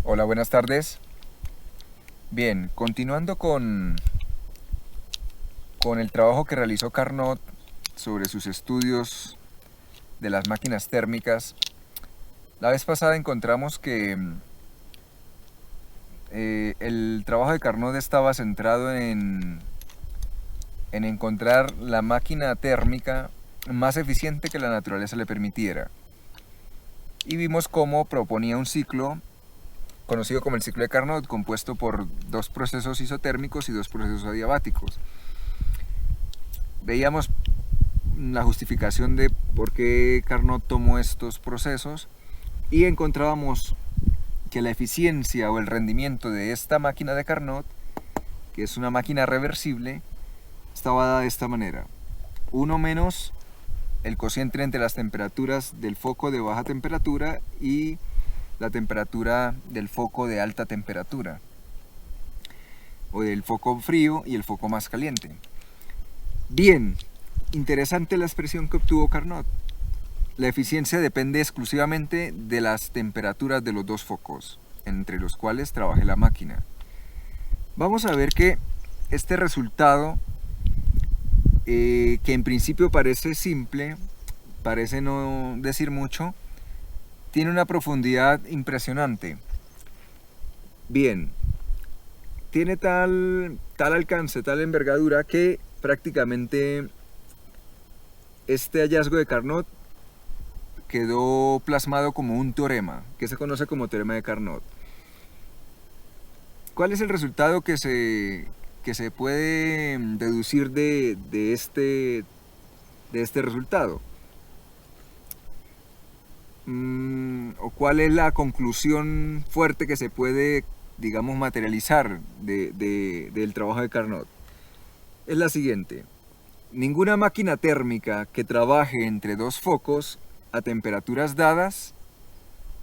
Hola, buenas tardes. Bien, continuando con el trabajo que realizó Carnot sobre sus estudios de las máquinas térmicas, la vez pasada encontramos que el trabajo de Carnot estaba centrado en encontrar la máquina térmica más eficiente que la naturaleza le permitiera. Y vimos cómo proponía un ciclo conocido como el ciclo de Carnot, compuesto por dos procesos isotérmicos y dos procesos adiabáticos. Veíamos la justificación de por qué Carnot tomó estos procesos y encontrábamos que la eficiencia o el rendimiento de esta máquina de Carnot, que es una máquina reversible, estaba dada de esta manera: 1 menos el cociente entre las temperaturas del foco de baja temperatura y la temperatura del foco de alta temperatura, o del foco frío y el foco más caliente. Bien, interesante la expresión que obtuvo Carnot. La eficiencia depende exclusivamente de las temperaturas de los dos focos, entre los cuales trabaje la máquina. Vamos a ver que este resultado, que en principio parece simple, parece no decir mucho, tiene una profundidad impresionante. Bien, tiene tal alcance, tal envergadura, que prácticamente este hallazgo de Carnot quedó plasmado como un teorema, que se conoce como teorema de Carnot. ¿Cuál es el resultado que se puede deducir de este resultado? ¿O cuál es la conclusión fuerte que se puede, digamos, materializar del trabajo de Carnot? Es la siguiente: ninguna máquina térmica que trabaje entre dos focos a temperaturas dadas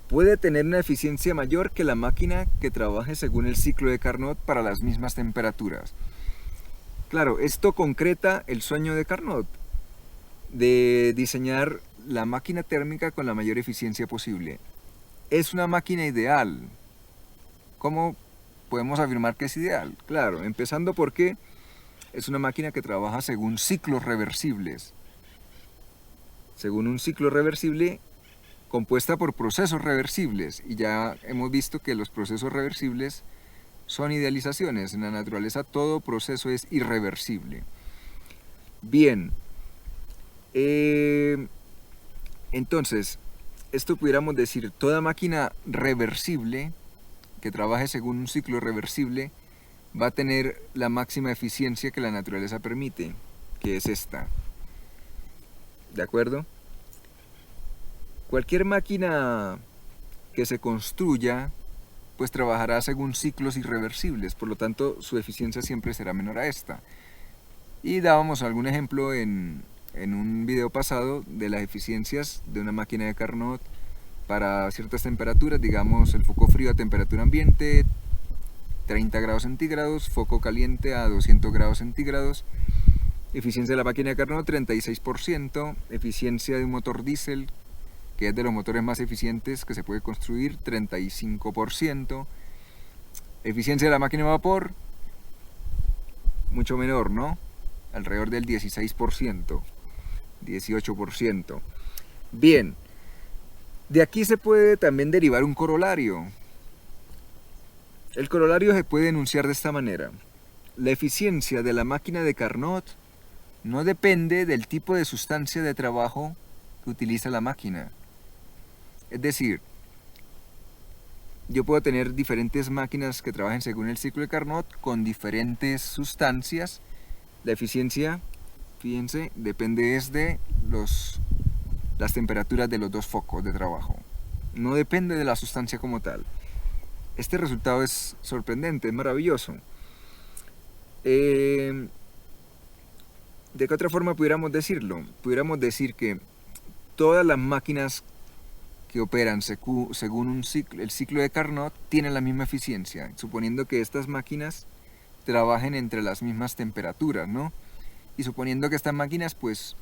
puede tener una eficiencia mayor que la máquina que trabaje según el ciclo de Carnot para las mismas temperaturas. Claro, esto concreta el sueño de Carnot de diseñar la máquina térmica con la mayor eficiencia posible. Es una máquina ideal. ¿Cómo podemos afirmar que es ideal? Claro, empezando porque es una máquina que trabaja según ciclos reversibles. Según un ciclo reversible compuesta por procesos reversibles, y ya hemos visto que los procesos reversibles son idealizaciones. En la naturaleza todo proceso es irreversible. Bien, entonces, esto pudiéramos decir: toda máquina reversible que trabaje según un ciclo reversible va a tener la máxima eficiencia que la naturaleza permite, que es esta. ¿De acuerdo? Cualquier máquina que se construya pues trabajará según ciclos irreversibles, por lo tanto su eficiencia siempre será menor a esta. Y dábamos algún ejemplo en un video pasado de las eficiencias de una máquina de Carnot para ciertas temperaturas, digamos el foco frío a temperatura ambiente 30 grados centígrados, foco caliente a 200 grados centígrados. Eficiencia de la máquina de Carnot 36%, eficiencia de un motor diésel, que es de los motores más eficientes que se puede construir, 35%. Eficiencia de la máquina de vapor, mucho menor, ¿no? Alrededor del 16%, 18%. Bien, de aquí se puede también derivar un corolario. El corolario se puede enunciar de esta manera: la eficiencia de la máquina de Carnot no depende del tipo de sustancia de trabajo que utiliza la máquina. Es decir, yo puedo tener diferentes máquinas que trabajen según el ciclo de Carnot con diferentes sustancias. La eficiencia, fíjense, depende de las temperaturas de los dos focos de trabajo. No depende de la sustancia como tal. Este resultado es sorprendente, es maravilloso. ¿De qué otra forma pudiéramos decirlo? Pudiéramos decir que todas las máquinas que operan según el ciclo de Carnot tienen la misma eficiencia, suponiendo que estas máquinas trabajen entre las mismas temperaturas, ¿no? Y suponiendo que estas máquinas pues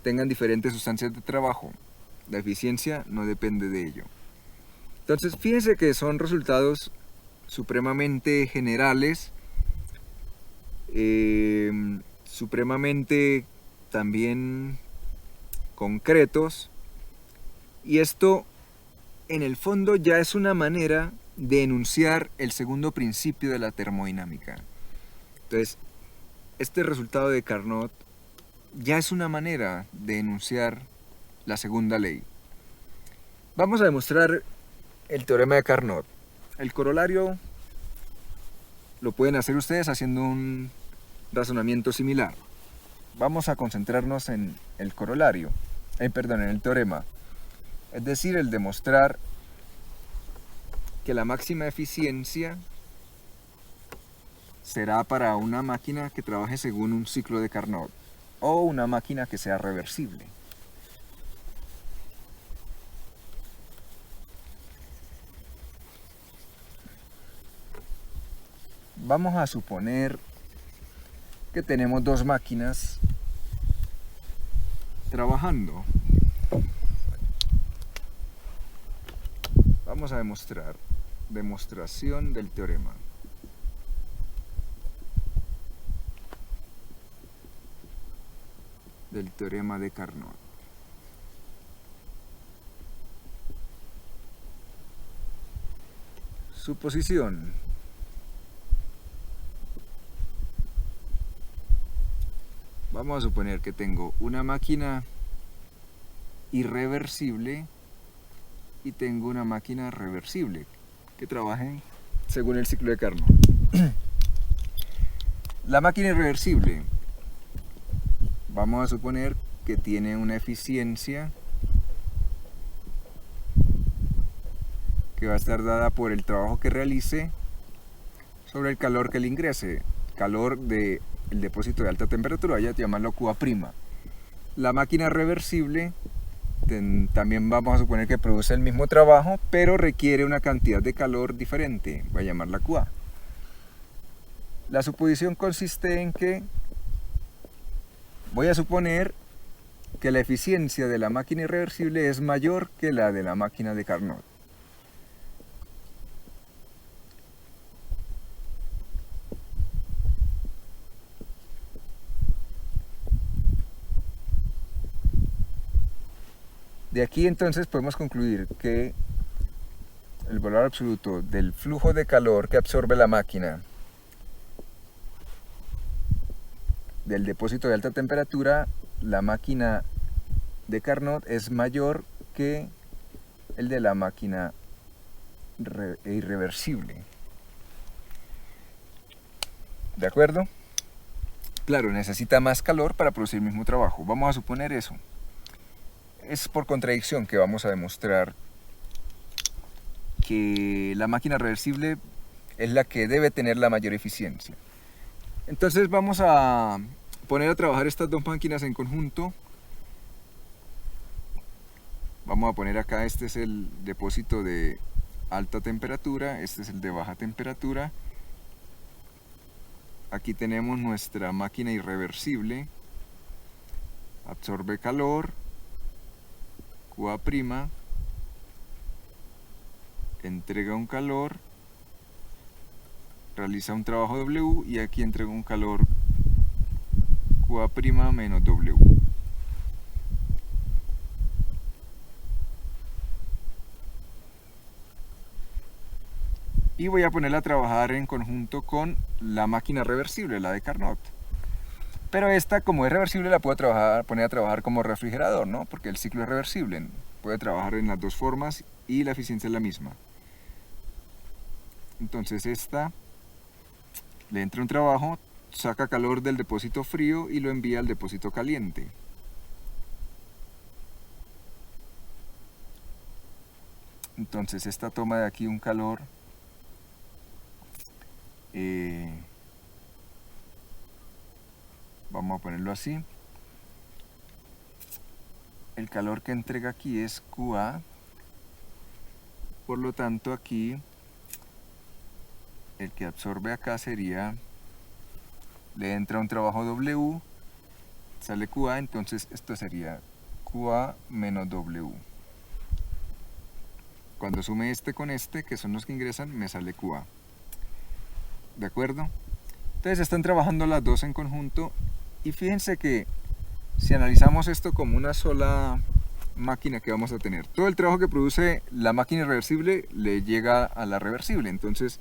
tengan diferentes sustancias de trabajo, la eficiencia no depende de ello. Entonces fíjense que son resultados supremamente generales, supremamente también concretos, y esto en el fondo ya es una manera de enunciar el segundo principio de la termodinámica. Entonces, este resultado de Carnot ya es una manera de enunciar la segunda ley. Vamos a demostrar el teorema de Carnot. El corolario lo pueden hacer ustedes haciendo un razonamiento similar. Vamos a concentrarnos en el corolario, en el teorema. Es decir, el demostrar que la máxima eficiencia será para una máquina que trabaje según un ciclo de Carnot o una máquina que sea reversible. Vamos a suponer que tenemos dos máquinas trabajando. Vamos a demostrar demostración del teorema. Del teorema de Carnot. Suposición. Vamos a suponer que tengo una máquina irreversible y tengo una máquina reversible que trabaje según el ciclo de Carnot. La máquina irreversible, vamos a suponer que tiene una eficiencia que va a estar dada por el trabajo que realice sobre el calor que le ingrese, calor del depósito de alta temperatura, ya llamarlo QA'. La máquina reversible también vamos a suponer que produce el mismo trabajo, pero requiere una cantidad de calor diferente, voy a llamarla QA. La suposición consiste en que voy a suponer que la eficiencia de la máquina irreversible es mayor que la de la máquina de Carnot. De aquí entonces podemos concluir que el valor absoluto del flujo de calor que absorbe la máquina del depósito de alta temperatura, la máquina de Carnot es mayor que el de la máquina irreversible. ¿De acuerdo? Claro, necesita más calor para producir el mismo trabajo. Vamos a suponer eso. Es por contradicción que vamos a demostrar que la máquina reversible es la que debe tener la mayor eficiencia. Entonces vamos a poner a trabajar estas dos máquinas en conjunto. Vamos a poner acá, este es el depósito de alta temperatura, este es el de baja temperatura. Aquí tenemos nuestra máquina irreversible, absorbe calor, QA', entrega un calor, realiza un trabajo W y aquí entrega un calor QA' menos W. Y voy a ponerla a trabajar en conjunto con la máquina reversible, la de Carnot. Pero esta, como es reversible, la puedo poner a trabajar como refrigerador, ¿no? Porque el ciclo es reversible, puede trabajar en las dos formas y la eficiencia es la misma. Entonces esta le entra un trabajo, saca calor del depósito frío y lo envía al depósito caliente. Entonces esta toma de aquí un calor vamos a ponerlo así. El calor que entrega aquí es QA, por lo tanto aquí el que absorbe acá sería, le entra un trabajo W, sale QA, entonces esto sería QA menos W. Cuando sume este con este, que son los que ingresan, me sale QA. ¿De acuerdo? Entonces están trabajando las dos en conjunto y fíjense que si analizamos esto como una sola máquina que vamos a tener, todo el trabajo que produce la máquina irreversible le llega a la reversible. Entonces,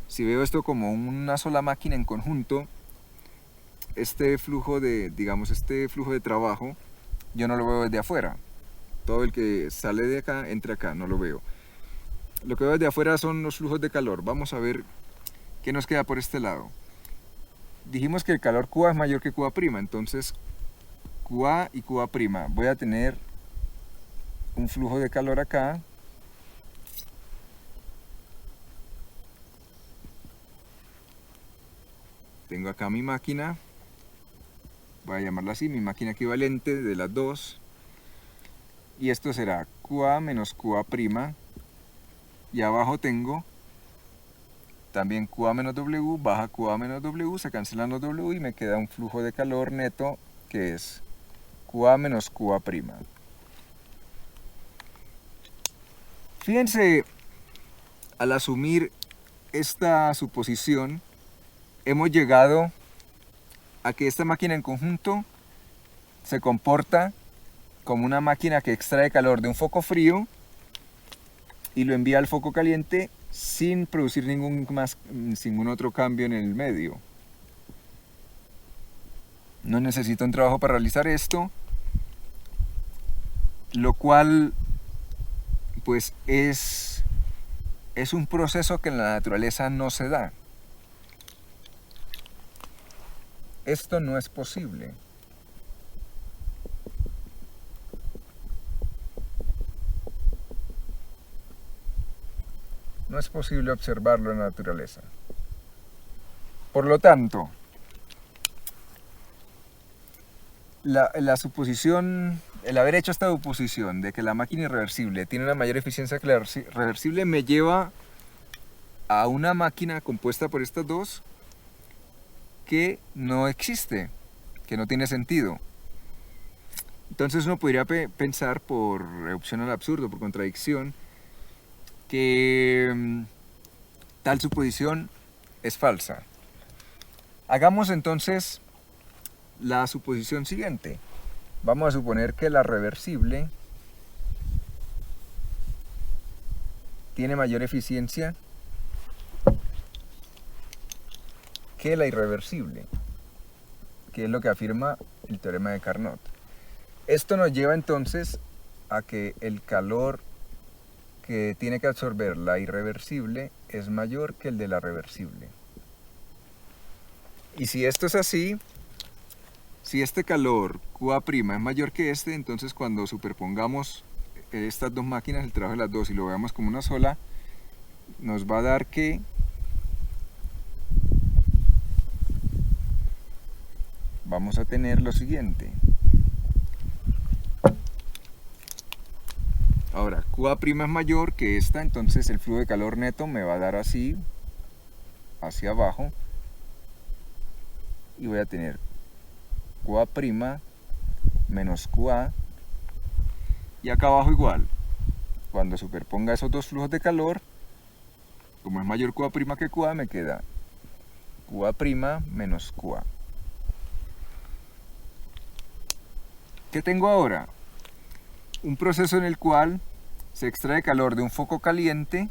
si veo esto como una sola máquina en conjunto, este flujo de, digamos, este flujo de trabajo, yo no lo veo desde afuera. Todo el que sale de acá, entra acá, no lo veo. Lo que veo desde afuera son los flujos de calor. Vamos a ver qué nos queda por este lado. Dijimos que el calor QA es mayor que QA', entonces QA y QA'. Voy a tener un flujo de calor acá. Tengo acá mi máquina. Voy a llamarla así, mi máquina equivalente de las dos. Y esto será QA menos QA'. Y abajo tengo también QA menos W, baja QA menos W, se cancelan los W y me queda un flujo de calor neto que es QA menos QA'. Fíjense, al asumir esta suposición, hemos llegado a que esta máquina en conjunto se comporta como una máquina que extrae calor de un foco frío y lo envía al foco caliente sin producir ningún otro cambio en el medio. No necesito un trabajo para realizar esto, lo cual pues es un proceso que en la naturaleza no se da. Esto no es posible. No es posible observarlo en la naturaleza. Por lo tanto, la suposición, el haber hecho esta suposición de que la máquina irreversible tiene una mayor eficiencia que la reversible me lleva a una máquina compuesta por estas dos que no existe, que no tiene sentido. Entonces uno podría pensar por reducción al absurdo, por contradicción, que tal suposición es falsa. Hagamos entonces la suposición siguiente. Vamos a suponer que la reversible tiene mayor eficiencia que la irreversible, que es lo que afirma el teorema de Carnot. Esto nos lleva entonces a que el calor que tiene que absorber la irreversible es mayor que el de la reversible. Y si esto es así, si este calor QA' es mayor que este, entonces cuando superpongamos estas dos máquinas, el trabajo de las dos, y lo veamos como una sola, nos va a dar que vamos a tener lo siguiente. Ahora, QA' es mayor que esta, entonces el flujo de calor neto me va a dar así, hacia abajo, y voy a tener QA' menos QA, y acá abajo igual. Cuando superponga esos dos flujos de calor, como es mayor QA' que QA, me queda QA' menos QA. ¿Qué tengo ahora? Un proceso en el cual se extrae calor de un foco caliente,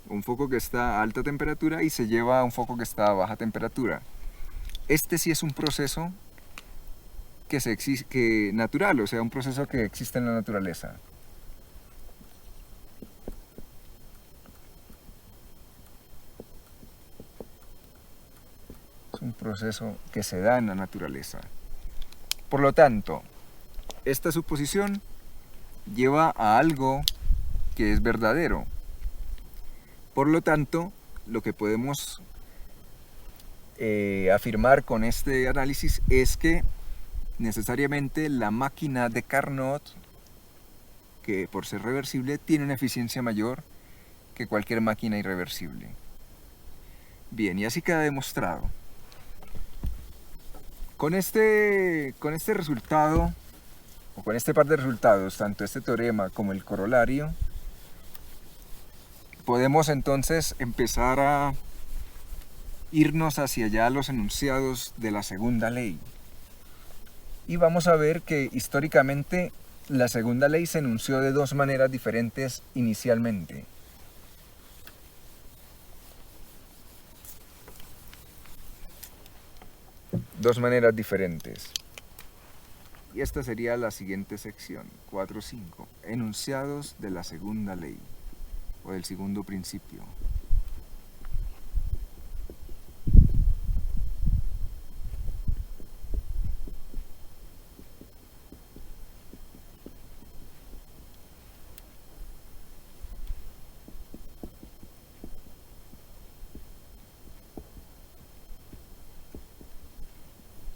un foco que está a alta temperatura, y se lleva a un foco que está a baja temperatura. Este sí es un proceso que natural, o sea, un proceso que existe en la naturaleza. Es un proceso que se da en la naturaleza. Por lo tanto, esta suposición lleva a algo que es verdadero. Por lo tanto, lo que podemos afirmar con este análisis es que necesariamente la máquina de Carnot, que por ser reversible, tiene una eficiencia mayor que cualquier máquina irreversible. Bien, y así queda demostrado. Con este resultado, o con este par de resultados, tanto este teorema como el corolario, podemos entonces empezar a irnos hacia allá los enunciados de la segunda ley. Y vamos a ver que históricamente la segunda ley se enunció de dos maneras diferentes inicialmente. Dos maneras diferentes. Y esta sería la siguiente sección, 4.5. Enunciados de la segunda ley, o del segundo principio.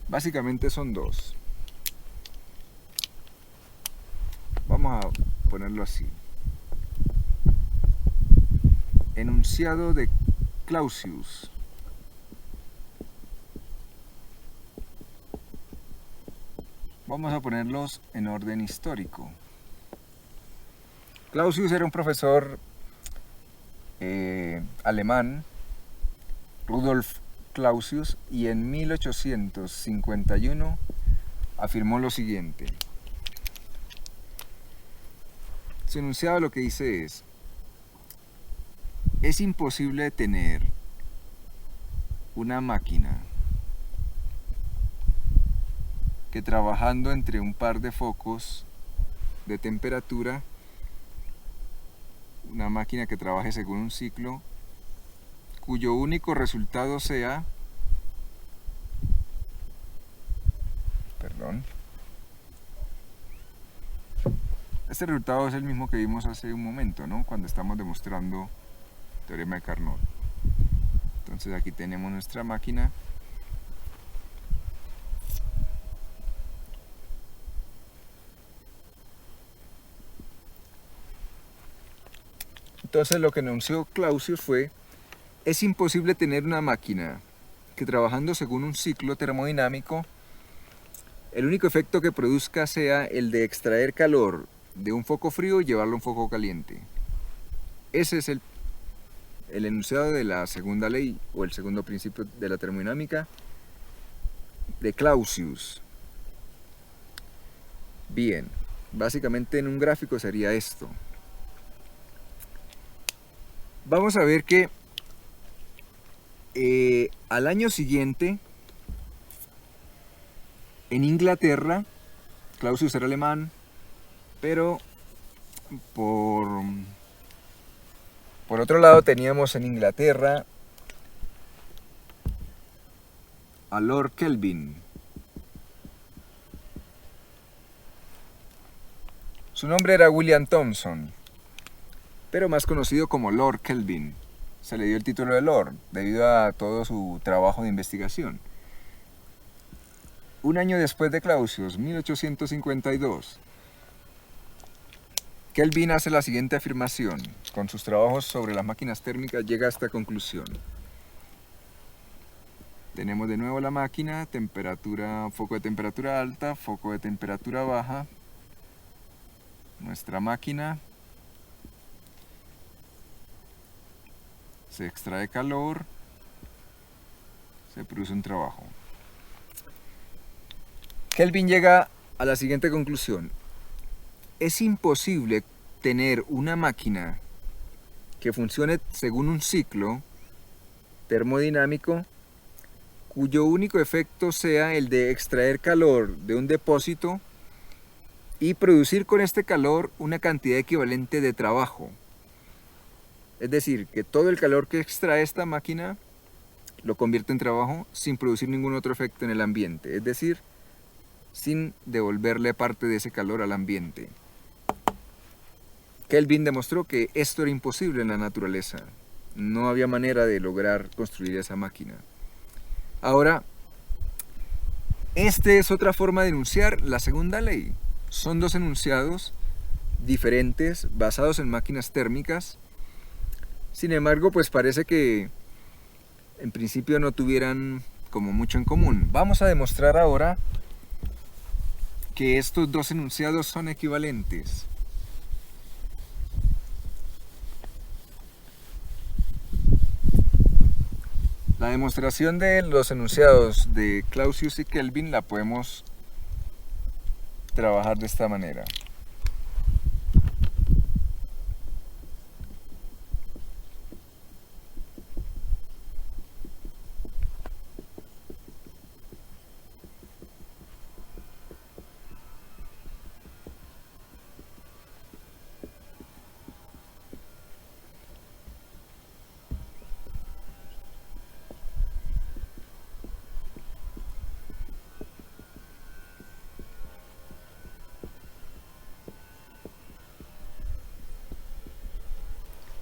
Básicamente son dos. Vamos a ponerlo así. Enunciado de Clausius. Vamos a ponerlos en orden histórico. Clausius era un profesor alemán, Rudolf Clausius, y en 1851 afirmó lo siguiente. Su enunciado lo que dice es imposible tener una máquina que trabajando entre un par de focos de temperatura, una máquina que trabaje según un ciclo, cuyo único resultado sea, este resultado es el mismo que vimos hace un momento, ¿no? Cuando estamos demostrando el teorema de Carnot. Entonces aquí tenemos nuestra máquina. Entonces lo que enunció Clausius fue: es imposible tener una máquina que trabajando según un ciclo termodinámico, el único efecto que produzca sea el de extraer calor de un foco frío y llevarlo a un foco caliente. Ese es el enunciado de la segunda ley, o el segundo principio de la termodinámica de Clausius. Bien, básicamente en un gráfico sería esto. Vamos a ver que al año siguiente, en Inglaterra, Clausius era alemán, pero por otro lado teníamos en Inglaterra a Lord Kelvin. Su nombre era William Thomson, pero más conocido como Lord Kelvin. Se le dio el título de Lord debido a todo su trabajo de investigación. Un año después de Clausius, 1852, Kelvin hace la siguiente afirmación. Con sus trabajos sobre las máquinas térmicas llega a esta conclusión. Tenemos de nuevo la máquina, foco de temperatura alta, foco de temperatura baja. Nuestra máquina. Se extrae calor, se produce un trabajo. Kelvin llega a la siguiente conclusión. Es imposible tener una máquina que funcione según un ciclo termodinámico cuyo único efecto sea el de extraer calor de un depósito y producir con este calor una cantidad equivalente de trabajo. Es decir, que todo el calor que extrae esta máquina lo convierte en trabajo sin producir ningún otro efecto en el ambiente. Es decir, sin devolverle parte de ese calor al ambiente. Kelvin demostró que esto era imposible en la naturaleza. No había manera de lograr construir esa máquina. Ahora, esta es otra forma de enunciar la segunda ley. Son dos enunciados diferentes basados en máquinas térmicas. Sin embargo, pues parece que en principio no tuvieran como mucho en común. Vamos a demostrar ahora que estos dos enunciados son equivalentes. La demostración de los enunciados de Clausius y Kelvin la podemos trabajar de esta manera.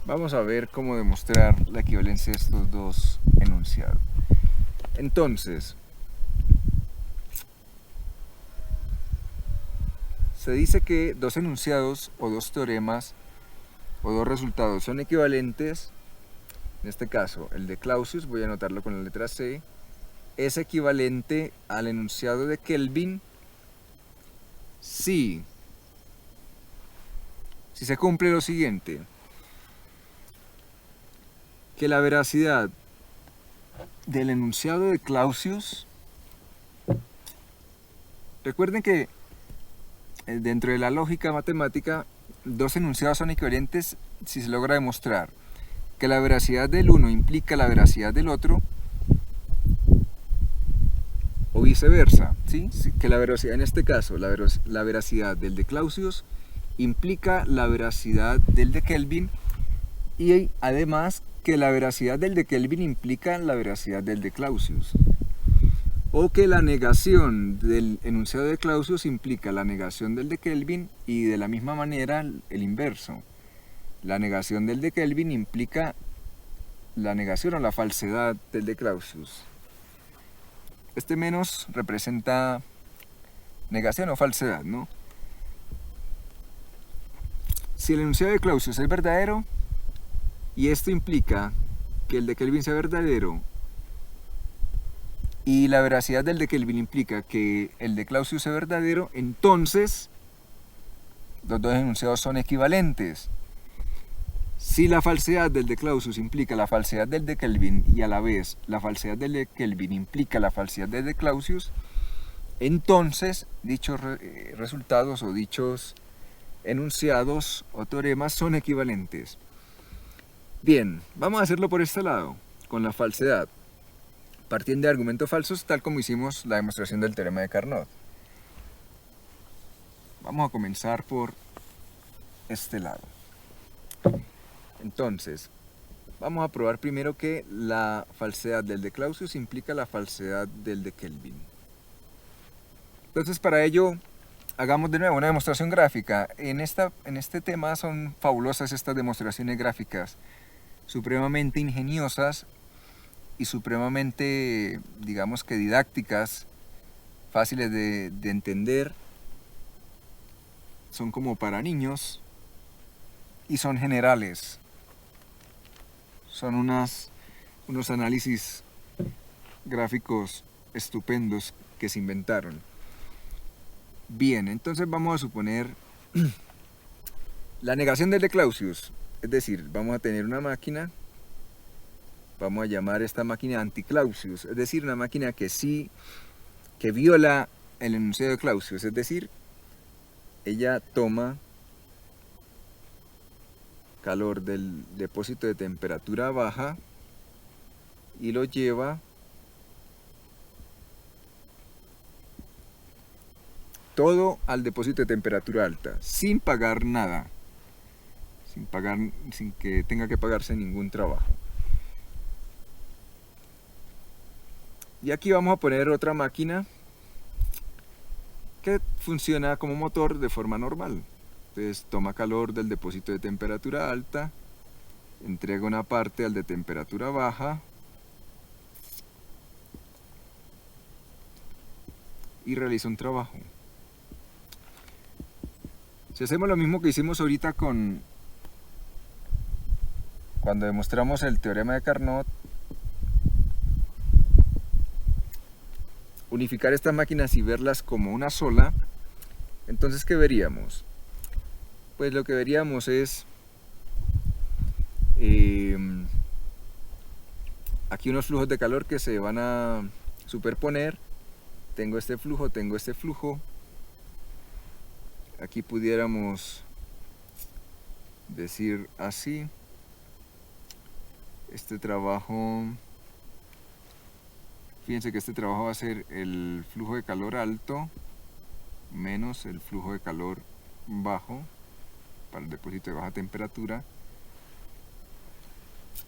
Vamos a ver cómo demostrar la equivalencia de estos dos enunciados. Entonces, se dice que dos enunciados o dos teoremas o dos resultados son equivalentes. En este caso, el de Clausius, voy a anotarlo con la letra C, es equivalente al enunciado de Kelvin si se cumple lo siguiente: que la veracidad del enunciado de Clausius, recuerden que dentro de la lógica matemática, dos enunciados son equivalentes si se logra demostrar que la veracidad del uno implica la veracidad del otro, o viceversa, ¿sí? Que la veracidad, en este caso, la veracidad del de Clausius implica la veracidad del de Kelvin, y además que la veracidad del de Kelvin implica la veracidad del de Clausius, o que la negación del enunciado de Clausius implica la negación del de Kelvin, y de la misma manera el inverso. La negación del de Kelvin implica la negación o la falsedad del de Clausius. Este menos representa negación o falsedad, ¿no? Si el enunciado de Clausius es verdadero, y esto implica que el de Kelvin sea verdadero, y la veracidad del de Kelvin implica que el de Clausius sea verdadero, entonces los dos enunciados son equivalentes. Si la falsedad del de Clausius implica la falsedad del de Kelvin, y a la vez la falsedad del de Kelvin implica la falsedad del de Clausius, entonces dichos resultados o dichos enunciados o teoremas son equivalentes. Bien, vamos a hacerlo por este lado, con la falsedad, partiendo de argumentos falsos, tal como hicimos la demostración del teorema de Carnot. Vamos a comenzar por este lado. Entonces, vamos a probar primero que la falsedad del de Clausius implica la falsedad del de Kelvin. Entonces, para ello, hagamos de nuevo una demostración gráfica. En este tema son fabulosas estas demostraciones gráficas, supremamente ingeniosas y supremamente, digamos que didácticas, fáciles de entender. Son como para niños y son generales. Son unos análisis gráficos estupendos que se inventaron. Bien, entonces vamos a suponer la negación del de Clausius. Es decir, vamos a tener una máquina, vamos a llamar esta máquina anti-Clausius, es decir, una máquina que viola el enunciado de Clausius, es decir, ella toma calor del depósito de temperatura baja y lo lleva todo al depósito de temperatura alta, sin pagar nada, sin que tenga que pagarse ningún trabajo. Y aquí vamos a poner otra máquina que funciona como motor de forma normal. Entonces toma calor del depósito de temperatura alta, entrega una parte al de temperatura baja y realiza un trabajo. Si hacemos lo mismo que hicimos ahorita cuando demostramos el teorema de Carnot, unificar estas máquinas y verlas como una sola, entonces ¿qué veríamos? Pues lo que veríamos es aquí unos flujos de calor que se van a superponer. Tengo este flujo, tengo este flujo. Aquí pudiéramos decir así. Este trabajo, fíjense que este trabajo va a ser el flujo de calor alto menos el flujo de calor bajo para el depósito de baja temperatura.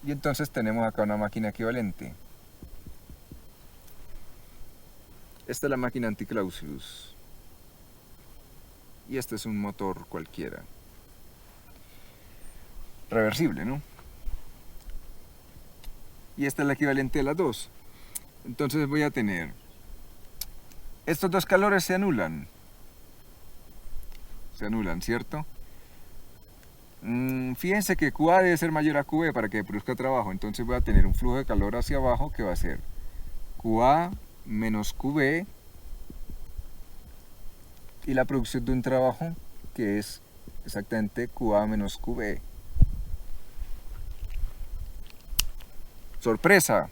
Y entonces tenemos acá una máquina equivalente. Esta es la máquina anti-Clausius. Y este es un motor cualquiera. Reversible, ¿no? Y esta es la equivalente de las dos. Entonces voy a tener... Estos dos calores se anulan. Se anulan, ¿cierto? Fíjense que QA debe ser mayor a QB para que produzca trabajo. Entonces voy a tener un flujo de calor hacia abajo que va a ser QA menos QB. Y la producción de un trabajo que es exactamente QA menos QB. Sorpresa.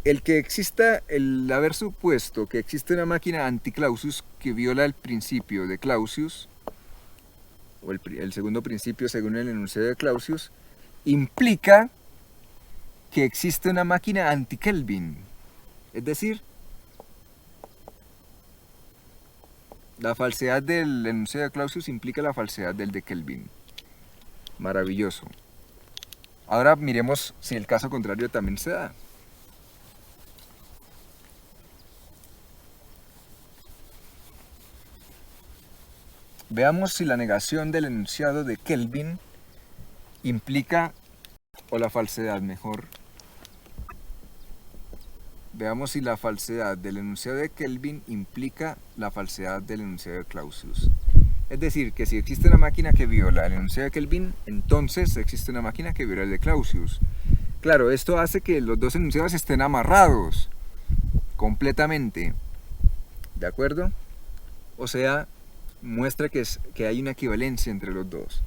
El haber supuesto que existe una máquina anti-Clausius que viola el principio de Clausius, o el segundo principio según el enunciado de Clausius, implica que existe una máquina anti-Kelvin. Es decir, la falsedad del enunciado de Clausius implica la falsedad del de Kelvin. Maravilloso. Ahora miremos si el caso contrario también se da. Veamos si la negación del enunciado de Kelvin implica, o la falsedad mejor, veamos si la falsedad del enunciado de Kelvin implica la falsedad del enunciado de Clausius. Es decir, que si existe una máquina que viola el enunciado de Kelvin, entonces existe una máquina que viola el de Clausius. Claro, esto hace que los dos enunciados estén amarrados completamente. ¿De acuerdo? O sea, muestra que hay una equivalencia entre los dos.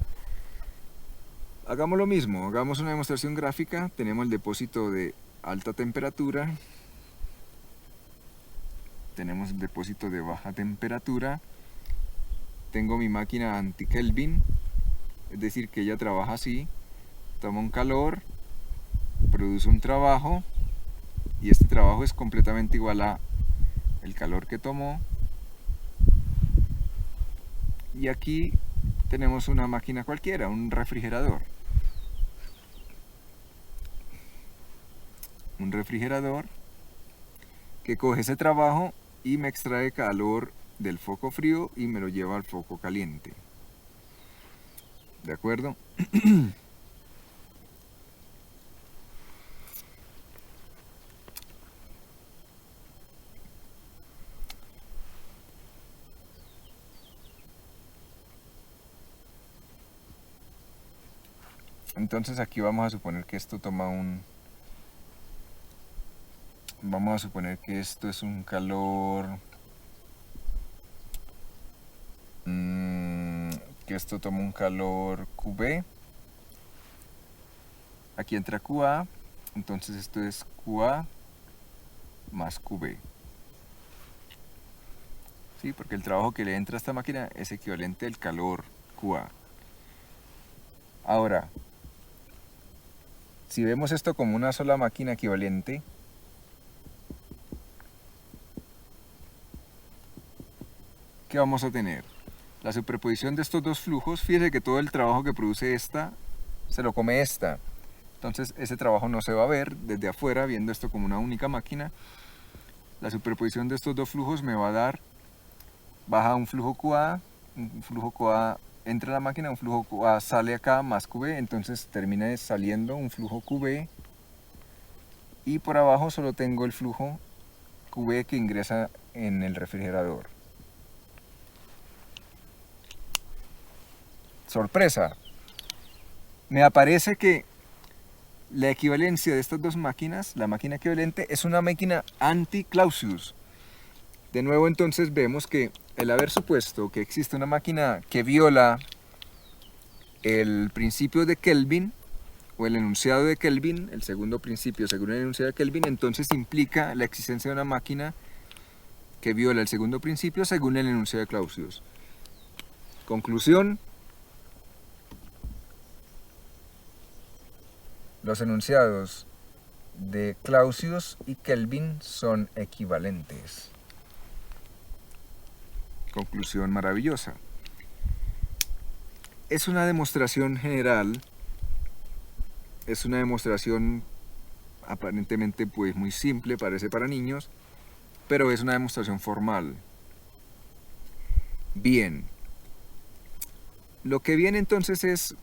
Hagamos lo mismo, hagamos una demostración gráfica. Tenemos el depósito de alta temperatura. Tenemos el depósito de baja temperatura. Tengo mi máquina anti-Kelvin, es decir, que ella trabaja así. Toma un calor, produce un trabajo, y este trabajo es completamente igual a el calor que tomó. Y aquí tenemos una máquina cualquiera, un refrigerador. Un refrigerador que coge ese trabajo y me extrae calor del foco frío y me lo lleva al foco caliente. ¿De acuerdo? Entonces aquí vamos a suponer que esto toma un... Vamos a suponer que esto es un calor... que esto toma un calor QB. Aquí entra QA. Entonces esto es QA más QB. ¿Sí? Porque el trabajo que le entra a esta máquina es equivalente al calor QA. Ahora, si vemos esto como una sola máquina equivalente, ¿qué vamos a tener? La superposición de estos dos flujos. Fíjese que todo el trabajo que produce esta se lo come esta. Entonces ese trabajo no se va a ver desde afuera, viendo esto como una única máquina. La superposición de estos dos flujos me va a dar, baja un flujo QA entra a la máquina, un flujo QA sale acá más QB, entonces termina saliendo un flujo QB, y por abajo solo tengo el flujo QB que ingresa en el refrigerador. Sorpresa, me aparece que la equivalencia de estas dos máquinas, la máquina equivalente, es una máquina anti-Clausius. De nuevo entonces vemos que el haber supuesto que existe una máquina que viola el principio de Kelvin, o el enunciado de Kelvin, el segundo principio según el enunciado de Kelvin, entonces implica la existencia de una máquina que viola el segundo principio según el enunciado de Clausius. Conclusión: los enunciados de Clausius y Kelvin son equivalentes. Conclusión maravillosa. Es una demostración general, es una demostración aparentemente pues muy simple, parece para niños, pero es una demostración formal. Bien, lo que viene entonces es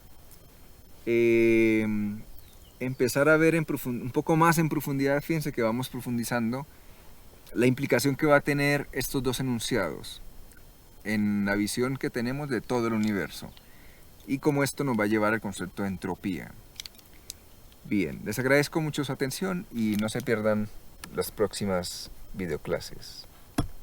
empezar a ver un poco más en profundidad. Fíjense que vamos profundizando la implicación que va a tener estos dos enunciados en la visión que tenemos de todo el universo y cómo esto nos va a llevar al concepto de entropía. Bien, les agradezco mucho su atención y no se pierdan las próximas videoclases.